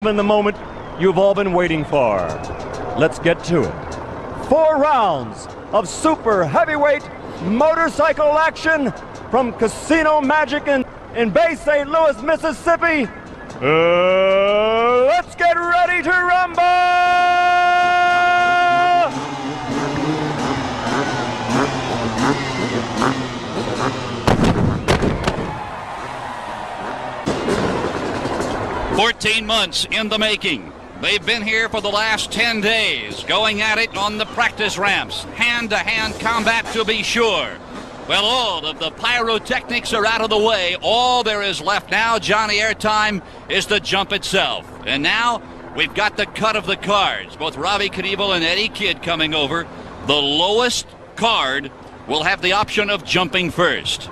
In the moment you've all been waiting for. Let's get to it. 4 rounds of super heavyweight motorcycle action from Casino Magic in Bay St. Louis, Mississippi. Let's get ready to rumble! 14 months in the making. They've been here for the last 10 days, going at it on the practice ramps, hand-to-hand combat to be sure. Well, all of the pyrotechnics are out of the way. All there is left now, Johnny Airtime, is the jump itself. And now we've got the cut of the cards. Both Robbie Knievel and Eddie Kidd coming over. The lowest card will have the option of jumping first.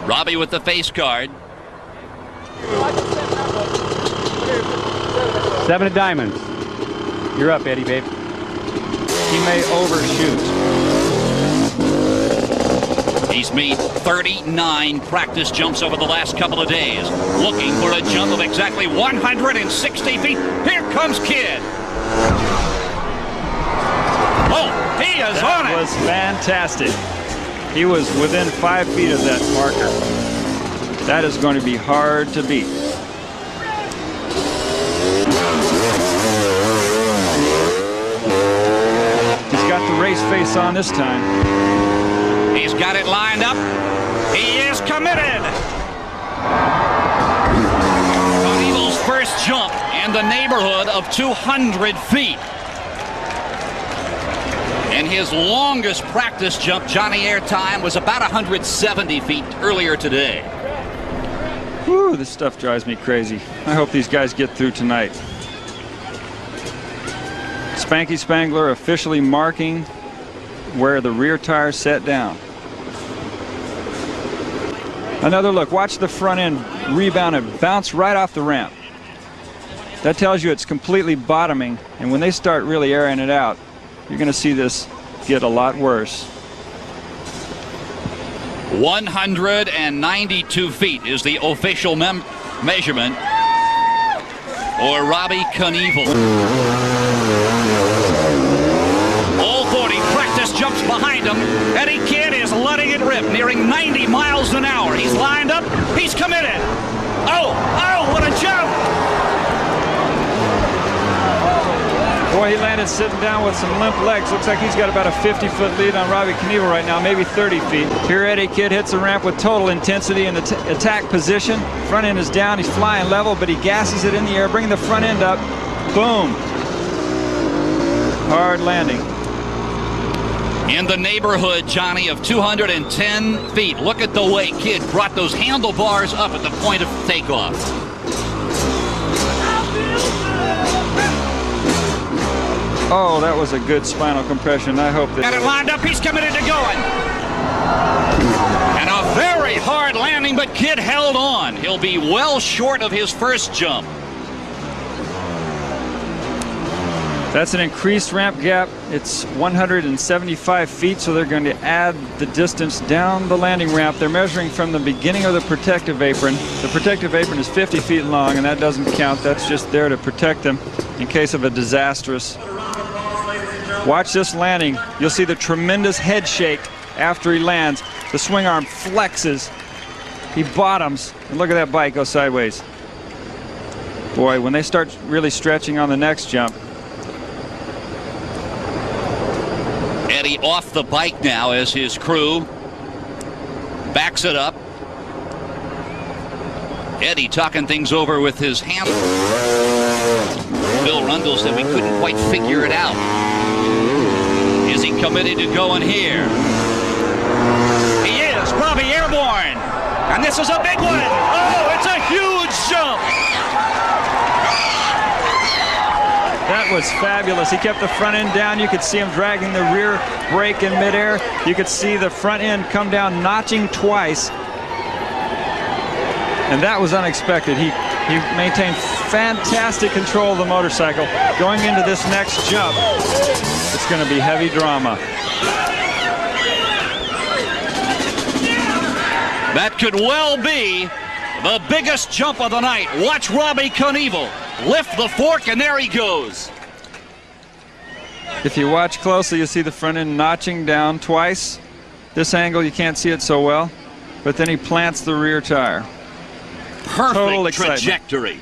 Robbie with the face card. 7 of diamonds. You're up, Eddie, babe. He may overshoot. He's made 39 practice jumps over the last couple of days, looking for a jump of exactly 160 feet. Here comes Kidd. Oh, he is on it. That was fantastic. He was within 5 feet of that marker. That is going to be hard to beat. He's got the race face on this time. He's got it lined up. He is committed. Knievel's first jump in the neighborhood of 200 feet. And his longest practice jump, Johnny Airtime, was about 170 feet earlier today. Whew, this stuff drives me crazy. I hope these guys get through tonight. Spanky Spangler officially marking where the rear tire set down. Another look. Watch the front end rebound and bounce right off the ramp. That tells you it's completely bottoming, and when they start really airing it out, you're going to see this get a lot worse. 192 feet is the official measurement for Robbie Knievel. All 40 practice jumps behind him. Eddie Kidd is letting it rip, nearing 90 miles an hour. He's lined up. He's committed. Oh, what a jump! Boy, he landed sitting down with some limp legs. Looks like he's got about a 50-foot lead on Robbie Knievel right now, maybe 30 feet. Here Eddie Kidd hits the ramp with total intensity in the attack position. Front end is down. He's flying level, but he gasses it in the air, bringing the front end up. Boom. Hard landing. In the neighborhood, Johnny, of 210 feet. Look at the way Kidd brought those handlebars up at the point of takeoff. Oh, that was a good spinal compression. I hope that... Got it lined up. He's committed to going. And a very hard landing, but Kidd held on. He'll be well short of his first jump. That's an increased ramp gap. It's 175 feet, so they're going to add the distance down the landing ramp. They're measuring from the beginning of the protective apron. The protective apron is 50 feet long, and that doesn't count. That's just there to protect them in case of a disastrous. Watch this landing. You'll see the tremendous head shake after he lands. The swing arm flexes. He bottoms. And look at that bike go sideways. Boy, when they start really stretching on the next jump. Eddie off the bike now as his crew backs it up. Eddie talking things over with his handler. Bill Rundle said we couldn't quite figure it out. Is he committed to going here? He is. Robbie airborne. And this is a big one. Oh, it's a huge jump. That was fabulous. He kept the front end down. You could see him dragging the rear brake in midair. You could see the front end come down, notching twice. And that was unexpected. He maintained fantastic control of the motorcycle. Going into this next jump, it's going to be heavy drama. That could well be The biggest jump of the night. Watch Robbie Knievel lift the fork, and there he goes. If you watch closely, you see the front end notching down twice. This angle, you can't see it so well, but then he plants the rear tire. Perfect trajectory.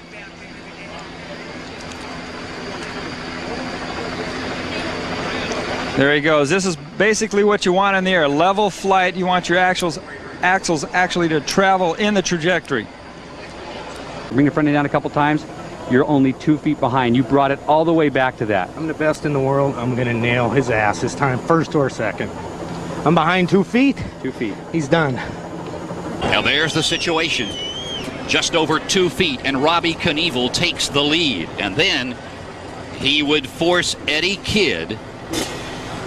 There he goes. This is basically what you want in the air. Level flight. You want your axles actually to travel in the trajectory. Bring the front end down a couple times. You're only 2 feet behind. You brought it all the way back to that. I'm the best in the world. I'm going to nail his ass this time, first or second. I'm behind 2 feet. 2 feet. He's done. Now there's the situation. Just over 2 feet, and Robbie Knievel takes the lead. And then he would force Eddie Kidd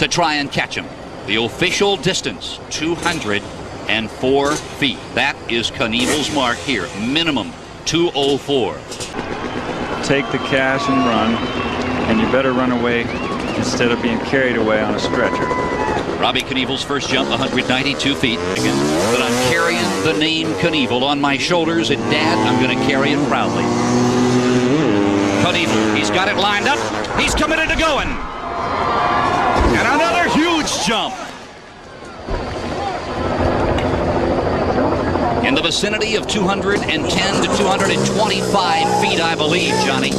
to try and catch him. The official distance, 204 feet. That is Knievel's mark here. Minimum 204. Take the cash and run, and you better run away instead of being carried away on a stretcher. Robbie Knievel's first jump, 192 feet. But I'm carrying the name Knievel on my shoulders, and Dad, I'm going to carry it proudly. Knievel, he's got it lined up. He's committed to going. And another huge jump. In the vicinity of 210 to 225 feet, I believe, Johnny.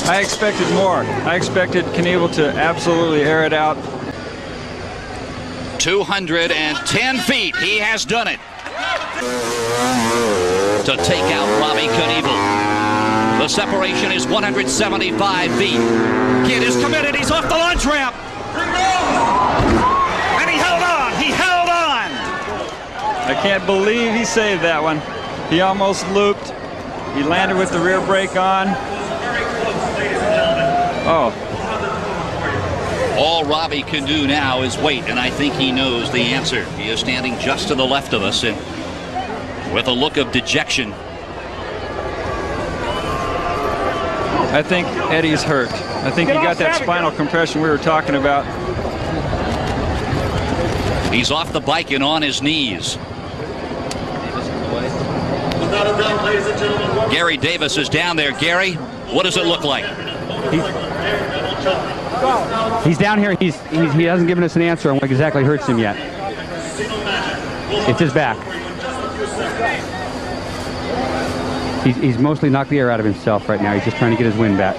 I expected more. I expected Knievel to absolutely air it out. 210 feet. He has done it. To take out Robbie Knievel. The separation is 175 feet. Kidd is committed. He's off the launch ramp. And he held on. He held on. I can't believe he saved that one. He almost looped. He landed with the rear brake on. Oh. All Robbie can do now is wait, and I think he knows the answer. He is standing just to the left of us, and with a look of dejection. I think Eddie's hurt. I think he got that spinal compression we were talking about. He's off the bike and on his knees. Gary Davis is down there. Gary, what does it look like? He's down here. He hasn't given us an answer on what exactly hurts him yet. It's his back. He's mostly knocked the air out of himself right now. He's just trying to get his wind back.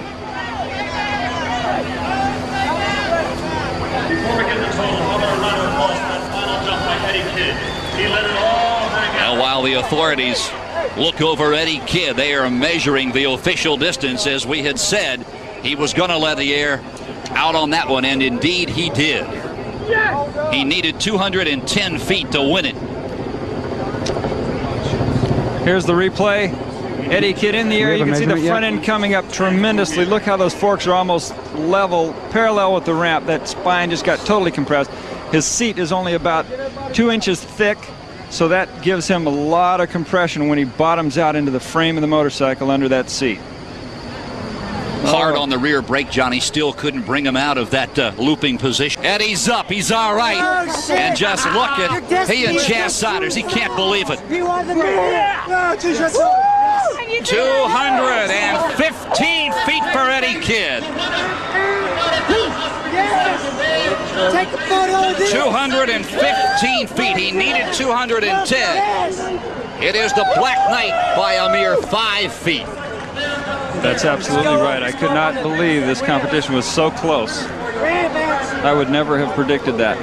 Well, while the authorities look over Eddie Kidd, they are measuring the official distance. As we had said, he was going to let the air out on that one, and indeed he did. He needed 210 feet to win it. Here's the replay. Eddie Kidd in the air. You can see the front end coming up tremendously. Look how those forks are almost level, parallel with the ramp. That spine just got totally compressed. His seat is only about 2 inches thick, so that gives him a lot of compression when he bottoms out into the frame of the motorcycle under that seat. Hard on the rear brake, Johnny. Still couldn't bring him out of that looping position. Eddie's up. He's all right. And just look at he and Chaz Saunders. He can't believe it. 215 feet for Eddie Kidd. 215 feet. He needed 210. It is the Black Knight by a mere 5 feet. That's absolutely right. I could not believe this competition was so close. I would never have predicted that.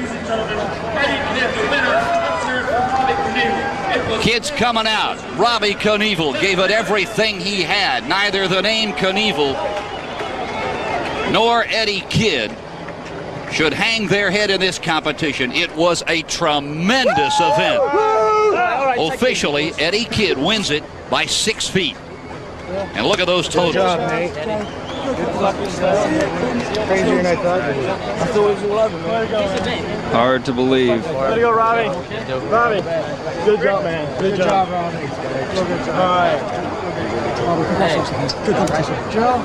Kidd's coming out. Robbie Knievel gave it everything he had. Neither the name Knievel nor Eddie Kidd should hang their head in this competition. It was a tremendous event. Officially, Eddie Kidd wins it by 6 feet. And look at those totals. Good job, Nate. Crazier than I thought. I thought it was 11, man. Hard to believe. Way to go, Robbie. Robbie, good job, man. Good job, Robbie. Good job. All right. Good competition. Good competition. Joe.